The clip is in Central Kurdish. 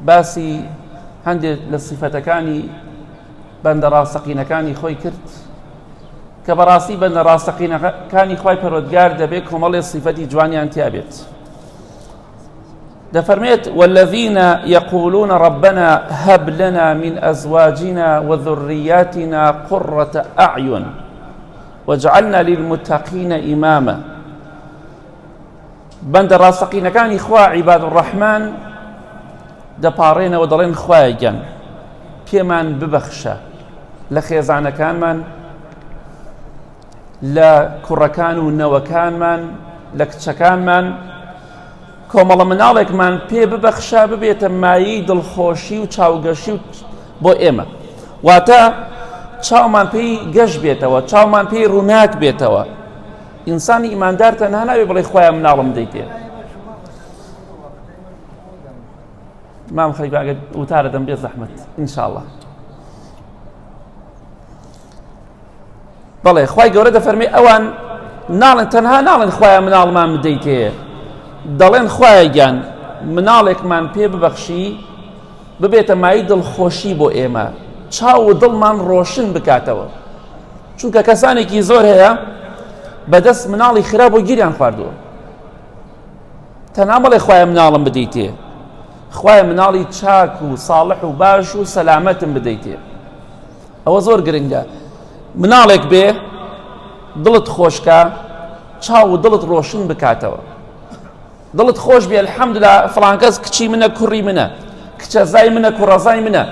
باسی هەندێک لە سیفەتەکانی بەندە ڕاستەقینەکانی خۆی کرد کە بەڕاستی بەندە ڕاستەقینەکانی خوای پەروەردگار دەبێت کۆمەڵێ سیفەتی جوانیان تیا بێت. دەفەرمێت والذين يقولون ربنا هب لنا من أزواجنا وذرياتنا قرة أعين واجعلنا للمتقين إماما. بەندە ڕاستەقینەکانی خوا عیباد الرحمن دەپاڕێنەوە دەڵێن خوایە پێمان ببەخشە لە خێزانەکانمان، لە کوڕەکان و نەوەکانمان، لە کچەکانمان، کۆمەڵە مناڵێکمان پێ ببەخشە ببێتە مایەی دڵخۆشی و چاوگەشی بۆ ئێمە، واتە چاومان پێی گەشت بێتەوە، چاومان پێی ڕووناک بێتەوە. ئینسانی ئیماندار تەنها ناوێ بڵێ خۆیان مناڵم دەیتێ. مام خەلیفە ئەگەر وتارە دەم بێ زەحمەت ئینشاءڵڵا. بەڵێ خوای گەورە دەفەرمێ ئەوان ناڵێن، تەنها ناڵێن خۆیان مناڵمان بدەیتێ، دەڵێن خوایە گیان مناڵێکمان پێ ببەخشی ببێتە مای دڵخۆشی بۆ ئێمە، چاو و دڵمان ڕۆشن بکاتەوە. چونکە کەسانێکی زۆر هەیە بەدەست مناڵی خراپ بۆ گیریان خواردووە، تەنها بڵێ خوایە مناڵم بدەیتێ، خوایە مناڵی چاک و ساڵح و باش و سەلامەتم بدەیتێ. ئەوە زۆر گرنگە. مناڵێک بێ دڵت خۆشکە، چاو و دڵت ڕۆشن بکاتەوە، دڵت خۆش بێ الحەمدوللا فڵان کەس کچی منە کوڕی منە، کچە زای منە کوڕە زای منە،